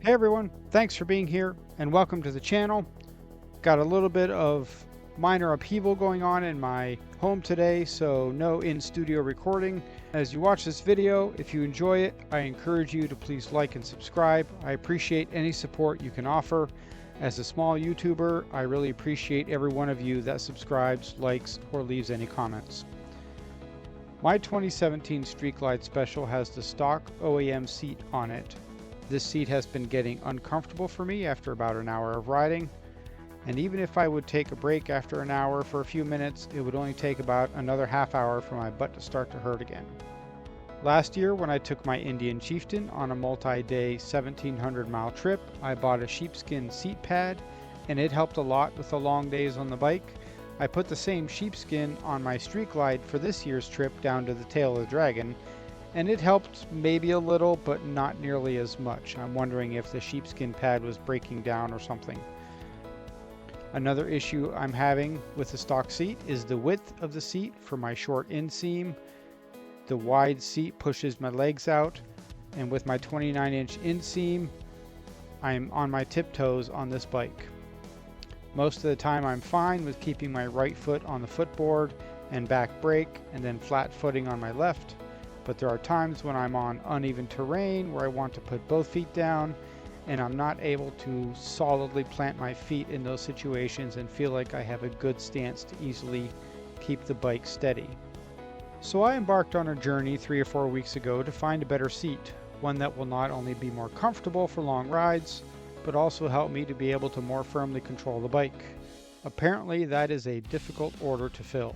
Hey everyone, thanks for being here and welcome to the channel. Got a little bit of minor upheaval going on in my home today, so no in-studio recording. As you watch this video, if you enjoy it, I encourage you to please like and subscribe. I appreciate any support you can offer. As a small YouTuber, I really appreciate every one of you that subscribes, likes, or leaves any comments. My 2017 Street Glide Special has the stock OEM seat on it. This seat has been getting uncomfortable for me after about an hour of riding, and even if I would take a break after an hour for a few minutes, it would only take about another half hour for my butt to start to hurt again. Last year, when I took my Indian Chieftain on a multi-day 1,700-mile trip, I bought a sheepskin seat pad, and it helped a lot with the long days on the bike. I put the same sheepskin on my Street Glide for this year's trip down to the Tail of the Dragon, and it helped maybe a little, but not nearly as much. I'm wondering if the sheepskin pad was breaking down or something. Another issue I'm having with the stock seat is the width of the seat for my short inseam. The wide seat pushes my legs out, and with my 29-inch inseam, I'm on my tiptoes on this bike. Most of the time I'm fine with keeping my right foot on the footboard and back brake, and then flat footing on my left. But there are times when I'm on uneven terrain where I want to put both feet down, and I'm not able to solidly plant my feet in those situations and feel like I have a good stance to easily keep the bike steady. So I embarked on a journey 3 or 4 weeks ago to find a better seat, one that will not only be more comfortable for long rides, but also help me to be able to more firmly control the bike. Apparently that is a difficult order to fill.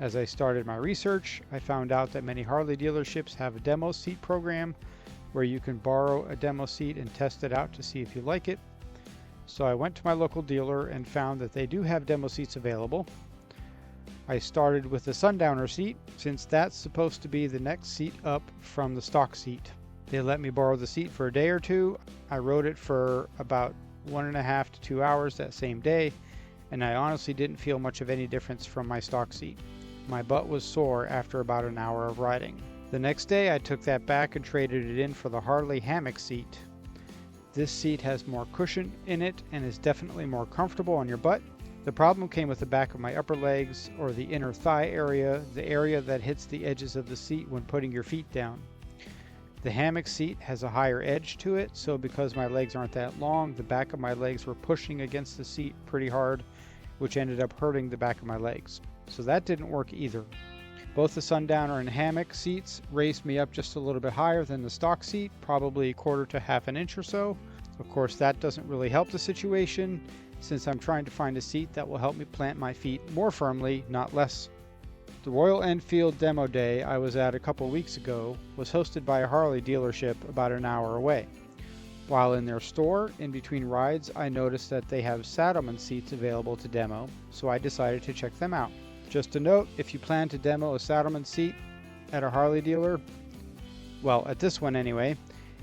As I started my research, I found out that many Harley dealerships have a demo seat program where you can borrow a demo seat and test it out to see if you like it. So I went to my local dealer and found that they do have demo seats available. I started with the Sundowner seat, since that's supposed to be the next seat up from the stock seat. They let me borrow the seat for a day or two. I rode it for about 1.5 to 2 hours that same day, and I honestly didn't feel much of any difference from my stock seat. My butt was sore after about an hour of riding. The next day I took that back and traded it in for the Harley Hammock seat. This seat has more cushion in it and is definitely more comfortable on your butt. The problem came with the back of my upper legs, or the inner thigh area, the area that hits the edges of the seat when putting your feet down. The hammock seat has a higher edge to it, so because my legs aren't that long, the back of my legs were pushing against the seat pretty hard, which ended up hurting the back of my legs. So that didn't work either. Both the Sundowner and Hammock seats raised me up just a little bit higher than the stock seat, probably a quarter to half an inch or so. Of course, that doesn't really help the situation, since I'm trying to find a seat that will help me plant my feet more firmly, not less. The Royal Enfield Demo Day I was at a couple weeks ago was hosted by a Harley dealership about an hour away. While in their store, in between rides, I noticed that they have Saddlemen seats available to demo, so I decided to check them out. Just a note, if you plan to demo a Saddlemen seat at a Harley dealer, well, at this one anyway,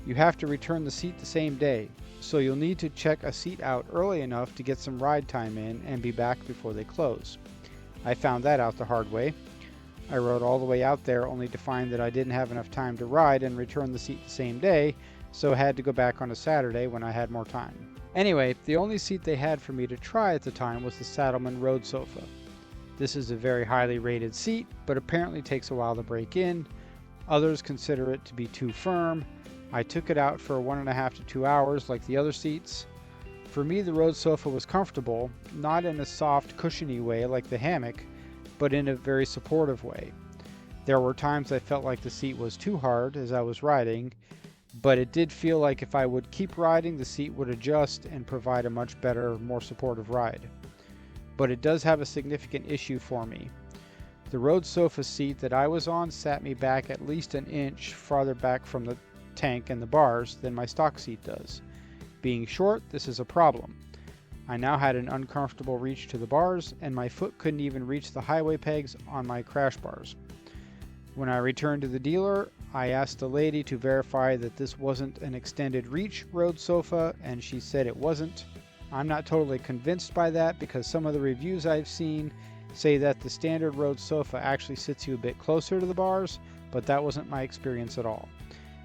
you have to return the seat the same day, so you'll need to check a seat out early enough to get some ride time in and be back before they close. I found that out the hard way. I rode all the way out there only to find that I didn't have enough time to ride and return the seat the same day, so I had to go back on a Saturday when I had more time. Anyway, the only seat they had for me to try at the time was the Saddlemen Road Sofa. This is a very highly rated seat, but apparently takes a while to break in. Others consider it to be too firm. I took it out for 1.5 to 2 hours like the other seats. For me, the Road Sofa was comfortable, not in a soft, cushiony way like the Hammock, but in a very supportive way. There were times I felt like the seat was too hard as I was riding, but it did feel like if I would keep riding, the seat would adjust and provide a much better, more supportive ride. But it does have a significant issue for me. The Road Sofa seat that I was on sat me back at least an inch farther back from the tank and the bars than my stock seat does. Being short, this is a problem. I now had an uncomfortable reach to the bars, and my foot couldn't even reach the highway pegs on my crash bars. When I returned to the dealer, I asked the lady to verify that this wasn't an extended reach Road Sofa, and she said it wasn't. I'm not totally convinced by that, because some of the reviews I've seen say that the standard Road Sofa actually sits you a bit closer to the bars, but that wasn't my experience at all.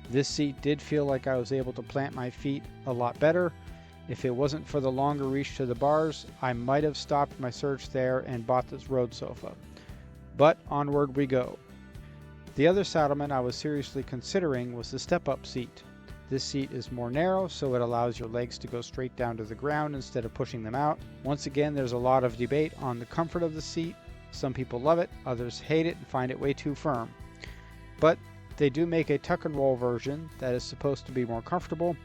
This seat did feel like I was able to plant my feet a lot better. If it wasn't for the longer reach to the bars, I might have stopped my search there and bought this road sofa. But onward we go. The other Saddlemen I was seriously considering was the Step Up seat. This seat is more narrow, so it allows your legs to go straight down to the ground instead of pushing them out. Once again, there's a lot of debate on the comfort of the seat. Some people love it, others hate it and find it way too firm. But they do make a tuck and roll version that is supposed to be more comfortable.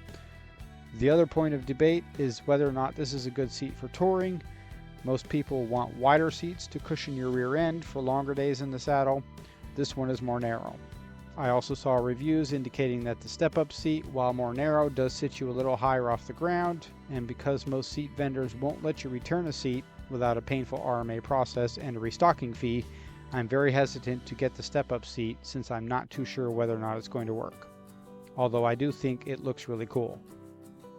The other point of debate is whether or not this is a good seat for touring. Most people want wider seats to cushion your rear end for longer days in the saddle. This one is more narrow. I also saw reviews indicating that the Step Up seat, while more narrow, does sit you a little higher off the ground, and because most seat vendors won't let you return a seat without a painful RMA process and a restocking fee, I'm very hesitant to get the Step Up seat since I'm not too sure whether or not it's going to work. Although I do think it looks really cool.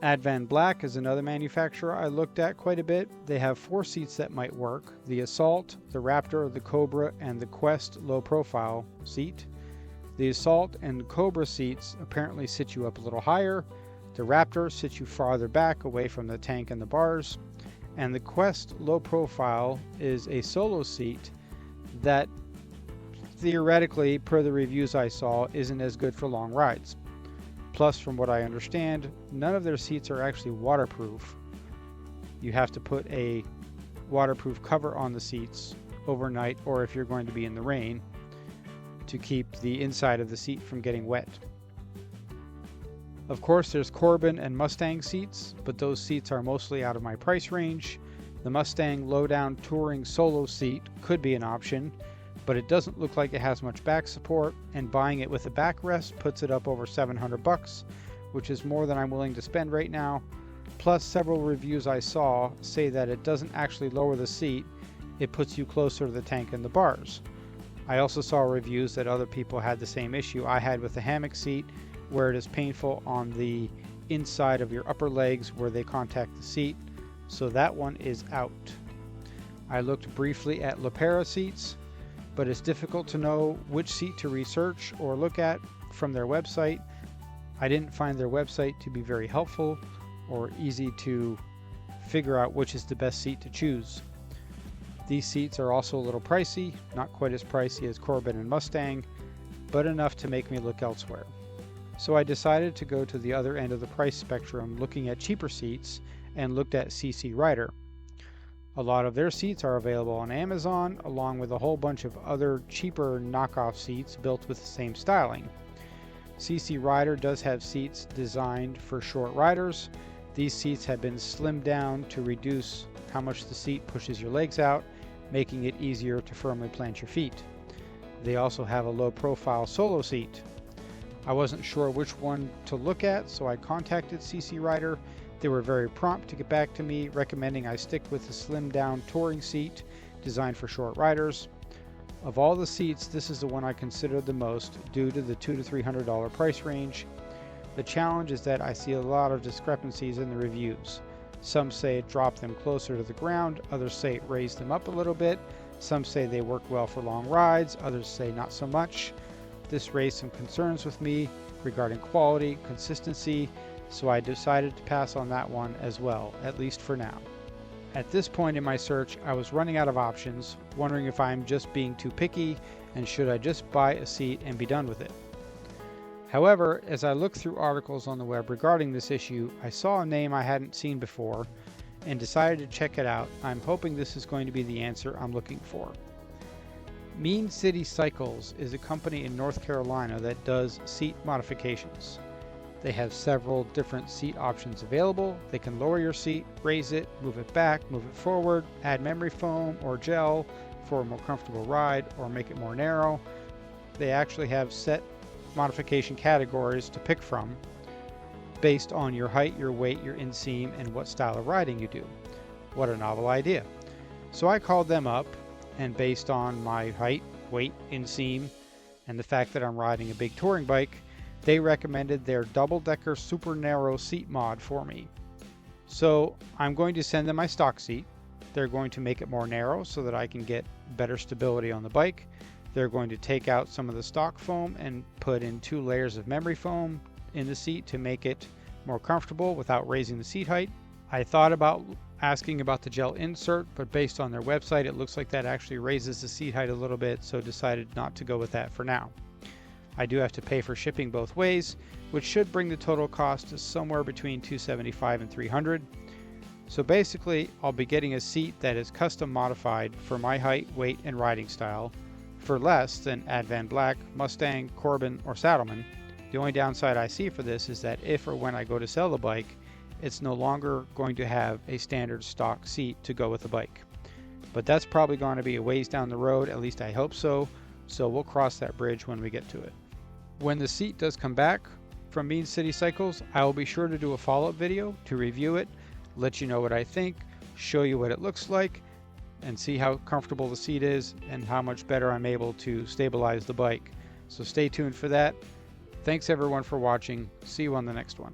Advanblack is another manufacturer I looked at quite a bit. They have 4 seats that might work: the Assault, the Raptor, the Cobra, and the Quest low profile seat. The Assault and Cobra seats apparently sit you up a little higher. The Raptor sits you farther back away from the tank and the bars. And the Quest low profile is a solo seat that theoretically, per the reviews I saw, isn't as good for long rides. Plus, from what I understand, none of their seats are actually waterproof. You have to put a waterproof cover on the seats overnight, or if you're going to be in the rain, to keep the inside of the seat from getting wet. Of course, there's Corbin and Mustang seats, but those seats are mostly out of my price range. The Mustang lowdown touring solo seat could be an option, but it doesn't look like it has much back support, and buying it with a backrest puts it up over $700, which is more than I'm willing to spend right now. Plus, several reviews I saw say that it doesn't actually lower the seat, it puts you closer to the tank and the bars. I also saw reviews that other people had the same issue I had with the hammock seat, where it is painful on the inside of your upper legs where they contact the seat, so that one is out. I looked briefly at Lepera seats, but it's difficult to know which seat to research or look at from their website. I didn't find their website to be very helpful or easy to figure out which is the best seat to choose. These seats are also a little pricey, not quite as pricey as Corbin and Mustang, but enough to make me look elsewhere. So I decided to go to the other end of the price spectrum, looking at cheaper seats, and looked at CC Rider. A lot of their seats are available on Amazon, along with a whole bunch of other cheaper knockoff seats built with the same styling. CC Rider does have seats designed for short riders. These seats have been slimmed down to reduce how much the seat pushes your legs out, making it easier to firmly plant your feet. They also have a low profile solo seat. I wasn't sure which one to look at, so I contacted CC Rider. They were very prompt to get back to me, recommending I stick with the slimmed down touring seat designed for short riders. Of all the seats, this is the one I considered the most due to the $200 to $300 price range. The challenge is that I see a lot of discrepancies in the reviews. Some say it dropped them closer to the ground, others say it raised them up a little bit, some say they work well for long rides, others say not so much. This raised some concerns with me regarding quality, consistency, so I decided to pass on that one as well, at least for now. At this point in my search, I was running out of options, wondering if I'm just being too picky and should I just buy a seat and be done with it. However, as I looked through articles on the web regarding this issue, I saw a name I hadn't seen before and decided to check it out. I'm hoping this is going to be the answer I'm looking for. Mean City Cycles is a company in North Carolina that does seat modifications. They have several different seat options available. They can lower your seat, raise it, move it back, move it forward, add memory foam or gel for a more comfortable ride, or make it more narrow. They actually have set modification categories to pick from based on your height, your weight, your inseam, and what style of riding you do. What a novel idea. So I called them up, and based on my height, weight, inseam, and the fact that I'm riding a big touring bike, they recommended their double-decker super narrow seat mod for me. So I'm going to send them my stock seat. They're going to make it more narrow so that I can get better stability on the bike. They're going to take out some of the stock foam and put in 2 layers of memory foam in the seat to make it more comfortable without raising the seat height. I thought about asking about the gel insert, but based on their website, it looks like that actually raises the seat height a little bit, so decided not to go with that for now. I do have to pay for shipping both ways, which should bring the total cost to somewhere between $275 and $300. So basically, I'll be getting a seat that is custom modified for my height, weight, and riding style for less than Advanblack, Mustang, Corbin, or Saddlemen. The only downside I see for this is that if or when I go to sell the bike, it's no longer going to have a standard stock seat to go with the bike. But that's probably going to be a ways down the road, at least I hope so, so we'll cross that bridge when we get to it. When the seat does come back from Mean City Cycles, I will be sure to do a follow-up video to review it, let you know what I think, show you what it looks like, and see how comfortable the seat is and how much better I'm able to stabilize the bike. So stay tuned for that. Thanks everyone for watching. See you on the next one.